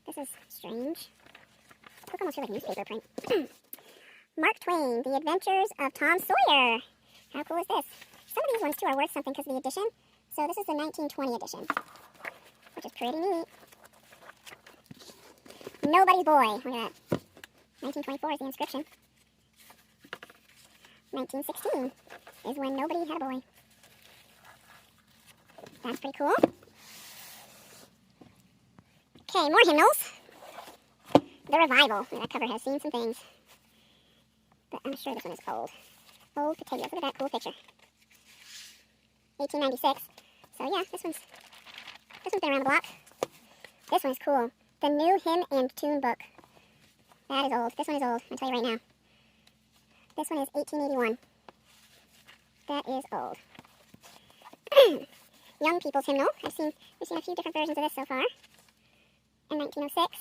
This is strange. This book almost feels like newspaper print. Mark Twain, The Adventures of Tom Sawyer. How cool is this? Some of these ones, too, are worth something because of the edition. So this is the 1920 edition, which is pretty neat. Nobody's Boy. Look at that. 1924 is the inscription. 1916 is when nobody had a boy. That's pretty cool. Okay, more hymnals. The Revival. That cover has seen some things. But I'm sure this one is old. Old potatoes. Look at that cool picture. 1896. So yeah, this one's been around the block. This one's cool. The New Hymn and Tune Book. That is old. This one is old. I'll tell you right now. This one is 1881. That is old. Young People's Hymnal. We've seen a few different versions of this so far. In 1906.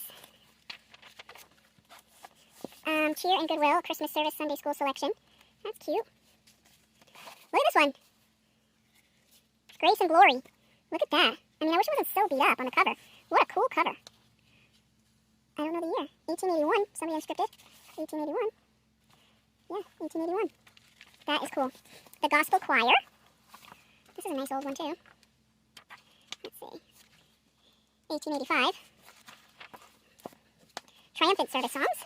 Cheer and Goodwill, Christmas Service Sunday School Selection. That's cute. Look at this one. Grace and Glory. Look at that. I mean, I wish it wasn't so beat up on the cover. What a cool cover. I don't know the year. 1881. Somebody unscripted. 1881. Yeah, 1881. That is cool. The Gospel Choir. This is a nice old one, too. Let's see. 1885. Triumphant Service Songs.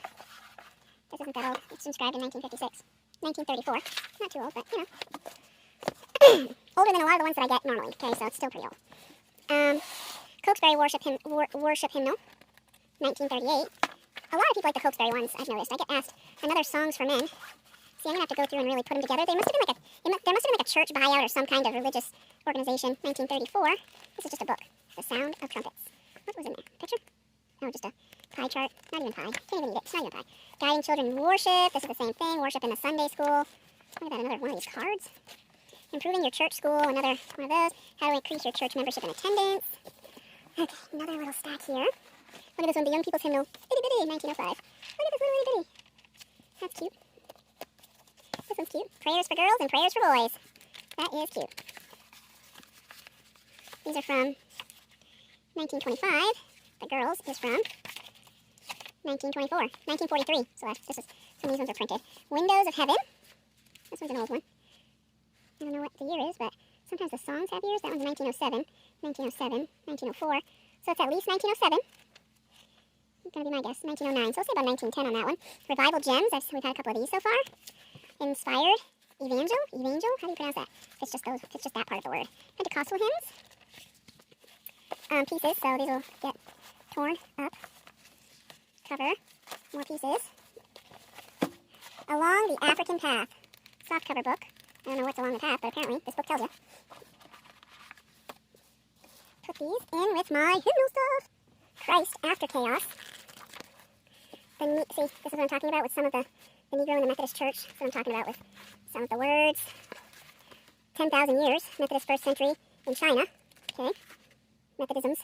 This isn't that old. It's inscribed in 1956. 1934. Not too old, but, you know. Older than a lot of the ones that I get normally. Okay, so it's still pretty old. Cokesbury Worship Hymnal. 1938. A lot of people like the Cokesbury ones, I've noticed. I get asked another Songs for Men. See, I'm going to have to go through and really put them together. There must have been like a church buyout or some kind of religious organization. 1934. This is just a book. The Sound of Trumpets. What was in there? Picture? Oh, just a pie chart. Not even pie. Can't even eat it. It's not even pie. Guiding Children in Worship. This is the same thing. Worship in the Sunday School. Look at that, another one of these cards. Improving Your Church School. Another one of those. How to increase your church membership and attendance. Okay, another little stack here. Look at this one, the Young People's Hymnal. Bitty bitty, 1905. Look at this little itty bitty. That's cute. This one's cute. Prayers for Girls and Prayers for Boys. That is cute. These are from 1925. The girls is from 1924. 1943. So some of these ones are printed. Windows of Heaven. This one's an old one. I don't know what the year is, but sometimes the songs have years. That one's 1907, 1907, 1904. So it's at least 1907. It's going to be my guess. 1909. So we'll say about 1910 on that one. Revival Gems. We've had a couple of these so far. Inspired. Evangel. How do you pronounce that? It's just that part of the word. Pentecostal hymns. Pieces. So these will get torn up. Cover. More pieces. Along the African Path. Soft cover book. I don't know what's along the path, but apparently this book tells you. Put these in with my hymnal stuff. Christ After Chaos. See, this is what I'm talking about with some of the Negro in the Methodist Church. This is what I'm talking about with some of the words. 10,000 years, Methodist first century in China. Okay, Methodisms.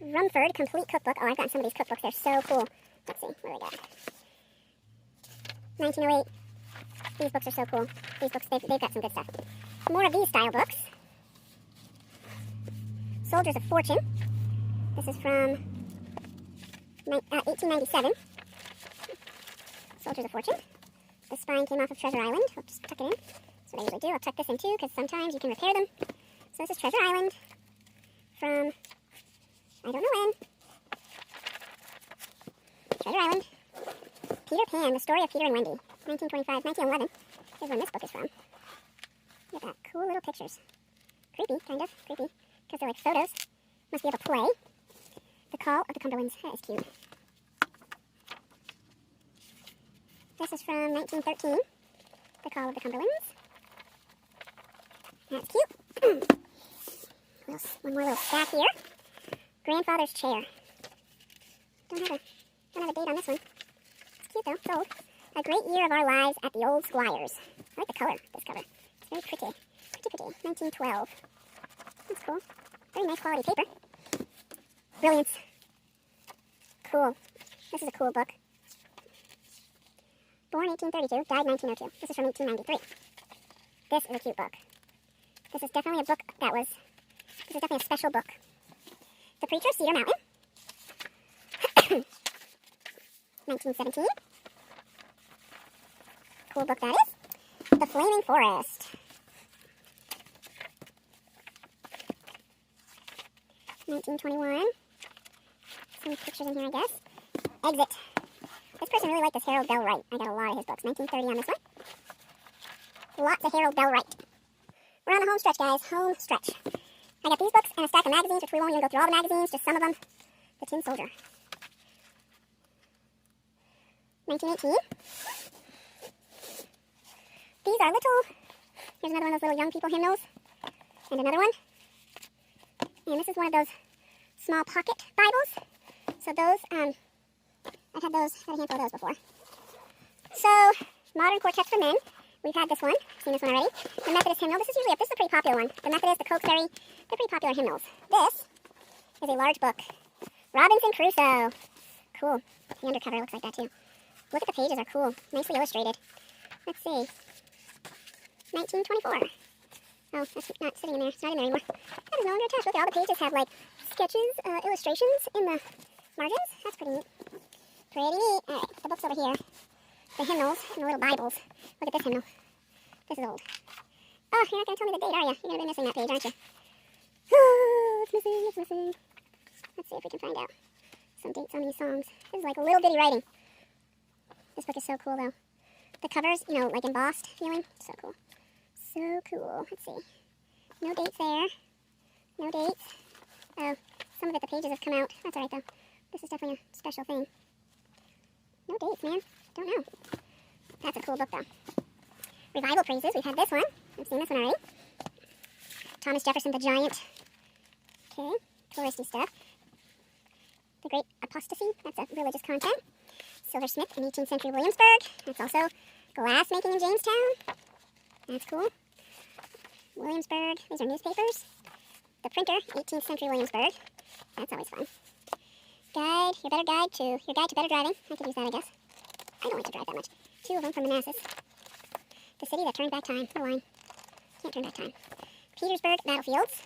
Rumford Complete Cookbook. Oh, I've gotten some of these cookbooks. They're so cool. Let's see, what do we got? 1908. These books are so cool. These books, they've got some good stuff. More of these style books. Soldiers of Fortune. This is from 1897. Soldiers of Fortune. The spine came off of Treasure Island. I'll just tuck it in. That's what I usually do. I'll tuck this in too, because sometimes you can repair them. So this is Treasure Island from, I don't know when. Treasure Island. Peter Pan, The Story of Peter and Wendy. 1925, 1911 is when this book is from. Look at that. Cool little pictures. Creepy, kind of. Creepy. Because they're like photos. Must be of a play. The Call of the Cumberlands. That is cute. This is from 1913. The Call of the Cumberlands. That's cute. One more little stack here. Grandfather's Chair. Don't have a date on this one. It's cute though. It's old. A Great Year of Our Lives at the Old Squires. I like the color of this cover. It's very pretty. Pretty. 1912. That's cool. Very nice quality paper. Brilliance. Cool. This is a cool book. Born 1832, died 1902. This is from 1893. This is a cute book. This is definitely a book this is definitely a special book. The Preacher of Cedar Mountain. 1917. Cool book that is. The Flaming Forest. 1921. Some pictures in here, I guess. Exit. This person really liked this Harold Bell Wright. I got a lot of his books. 1930 on this one. Lots of Harold Bell Wright. We're on the home stretch, guys. Home stretch. I got these books and a stack of magazines, which we won't even go through all the magazines, just some of them. The Tin Soldier. 1918. These are little, here's another one of those little young people hymnals, and another one. And this is one of those small pocket Bibles. So those, I've had a handful of those before. So, Modern Quartets for Men. We've had this one, seen this one already. The Methodist hymnal, this is a pretty popular one. The Methodist, the Cokesbury, they're pretty popular hymnals. This is a large book. Robinson Crusoe. Cool. The undercover looks like that too. Look at the pages, are cool. Nicely illustrated. Let's see. 1924. Oh, that's not sitting in there. It's not in there anymore. That is no longer attached. Look at all the pages have like sketches, illustrations in the margins. That's pretty neat. Pretty neat. Alright, the books over here. The hymnals and the little Bibles. Look at this hymnal. This is old. Oh, you're not going to tell me the date, are you? You're going to be missing that page, aren't you? Oh, it's missing. Let's see if we can find out some dates on these songs. This is like little bitty writing. This book is so cool, though. The covers, like embossed feeling. So cool. So cool. Let's see. No dates there. No dates. Oh, some of it, the pages have come out. That's alright, though. This is definitely a special thing. No dates, man. Don't know. That's a cool book, though. Revival Praises. We've had this one. I've seen this one already. Thomas Jefferson the Giant. Okay. Touristy stuff. The Great Apostasy. That's a religious content. Silversmith in 18th century Williamsburg. That's also glass making in Jamestown. That's cool. Williamsburg. These are newspapers. The Printer, 18th century Williamsburg. That's always fun. Guide to better driving. I could use that, I guess. I don't like to drive that much. 2 of them from Manassas. The City That Turned Back Time. What a line. Can't turn back time. Petersburg Battlefields.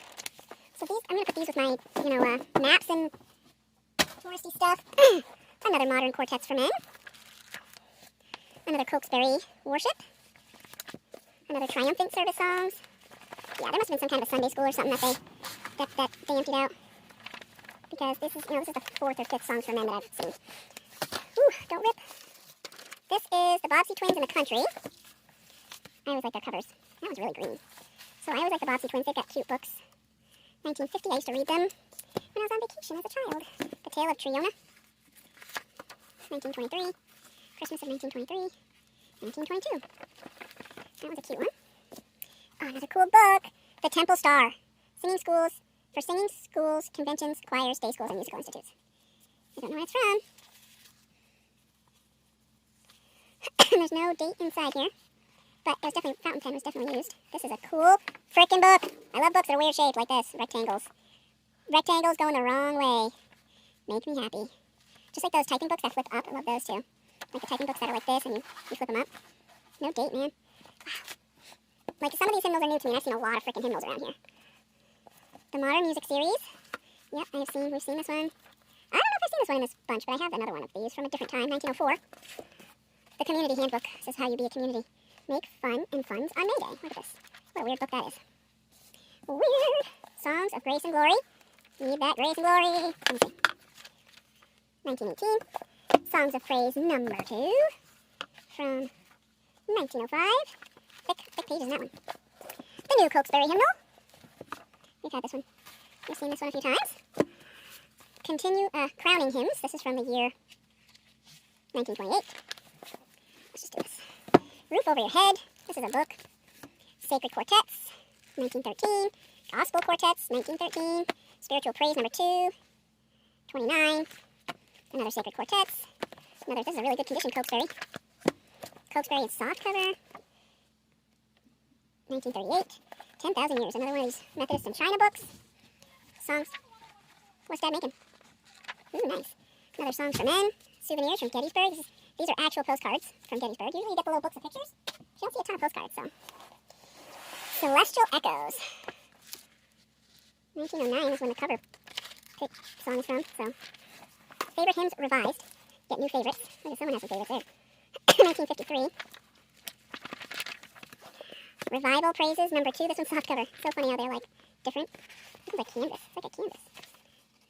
So these, I'm going to put these with my, maps and touristy stuff. Another modern quartets for men. Another Cokesbury Worship. Another Triumphant Service songs. Yeah, there must have been some kind of a Sunday school or something that they emptied out. Because this is, this is the 4th or 5th songs for men that I've seen. Ooh, don't rip. This is the Bobbsey Twins in the Country. I always like their covers. That one's really green. So I always like the Bobbsey Twins. They've got cute books. 1950, I used to read them when I was on vacation as a child. The Tale of Triona. 1923. Christmas of 1923. 1922. That was a cute one. Oh, another cool book. The Temple Star. Singing schools, for singing schools, conventions, choirs, day schools, and musical institutes. I don't know where it's from. There's no date inside here. But there's definitely, fountain pen was definitely used. This is a cool frickin' book. I love books that are weird shaped like this. Rectangles. Rectangles going the wrong way. Make me happy. Just like those typing books that flip up. I love those too. Like the typing books that are like this and you flip them up. No date, man. Wow. Like some of these hymnals are new to me and I've seen a lot of frickin' hymnals around here. The Modern Music Series. Yep, we've seen this one. I don't know if I've seen this one in this bunch, but I have another one of these from a different time, 1904. The Community Handbook. This is how you be a community. Make fun and funds on May Day. Look at this. What a weird book that is. Weird. Songs of Grace and Glory. Need that grace and glory. Let me see. 1918. Songs of Praise number 2. From 1905. Thick pages in that one. The New Cokesbury Hymnal. We've had this one. We've seen this one a few times. Continue Crowning Hymns. This is from the year 1928. Let's just do this. Roof Over Your Head. This is a book. Sacred Quartets, 1913. Gospel Quartets, 1913. Spiritual Praise number 2, 29. Another Sacred Quartets. This is a really good condition, Cokesbury. Cokesbury in soft cover. 1938. 10,000 Years. Another one of these Methodist and China books. Songs. What's Dad making? Ooh, nice. Another Songs for Men. Souvenirs from Gettysburg. These are actual postcards from Gettysburg. Usually you get the little books of pictures. You don't see a ton of postcards, so. Celestial Echoes. 1909 is when the cover picked songs from, so. Favorite Hymns Revised. Get new favorites. Look, someone has some favorites there. 1953. Revival Praises number 2. This one's softcover. So funny how they're like different. This is like canvas. It's like a canvas.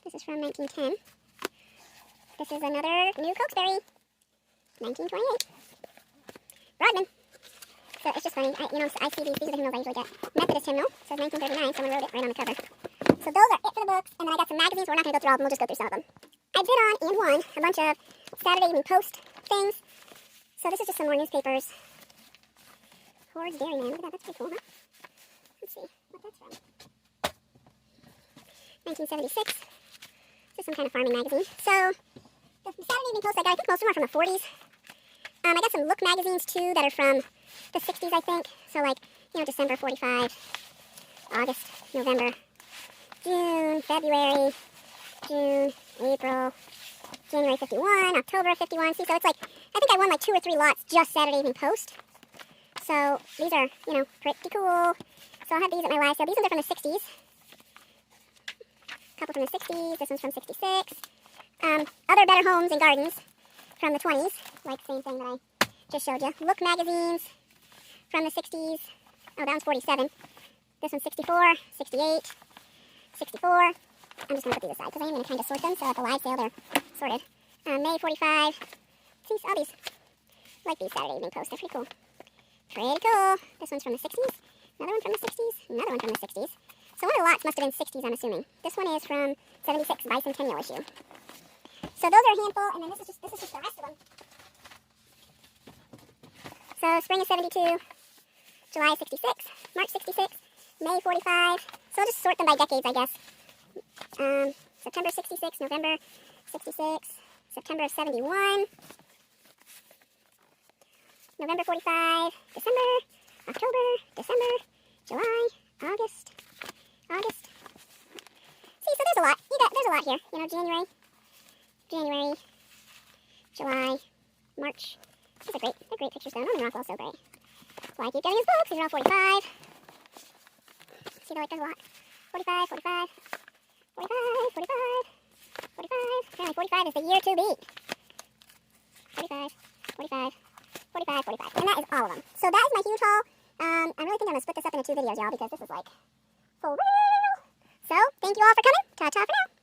This is from 1910. This is another New Cokesbury. 1928. Rodman. So it's just funny. I see these are the hymnals I usually get. Methodist hymnal. Says 1939. Someone wrote it right on the cover. So those are it for the books. And then I got some magazines. We're not going to go through all of them. We'll just go through some of them. I bid on and won a bunch of Saturday Evening Post things. So this is just some more newspapers. Hoard's Dairyman. Look at that. That's pretty cool, huh? Let's see what that's from. 1976. This is some kind of farming magazine. So the Saturday Evening Post I got, I think most of them are from the 40s. I got some Look magazines too that are from the 60s, I think. So like, December 45, August, November, June, February, June, April, January 51, October 51. See, so it's like, I think I won like 2 or 3 lots just Saturday Evening Post. So these are, pretty cool. So I'll have these at my live sale. These ones are from the 60s. A couple from the 60s. This one's from 66. Other Better Homes and Gardens from the 20s. Like the same thing that I just showed you. Look magazines from the 60s. Oh, that one's 47. This one's 64, 68, 64. I'm just going to put these aside because I am going to kind of sort them. So at the live sale, they're sorted. May 45. See, all these. I like these Saturday Evening Posts. They're pretty cool. Pretty cool. This one's from the 60s. Another one from the 60s. Another one from the 60s. So one of the lots must have been 60s, I'm assuming. This one is from 76, bicentennial issue. So those are a handful, and then this is just the rest of them. So spring of 72, July 66, March 66, May 45. So I'll just sort them by decades, I guess. September 66, November 66, September of 71, November 45, December, October, December, July, August. See, so there's a lot. There's a lot here. January, July, March. They're great pictures though. Norman Rockwell's so great. So I keep getting his books. These are all 45. See, there's a lot. 45, 45, 45, 45, 45. Apparently 45 is the year to beat. 45, 45, 45, 45. And that is all of them. So that is my huge haul. I really think I'm going to split this up into 2 videos, y'all, because this is like for real. So, thank you all for coming. Ta-ta for now.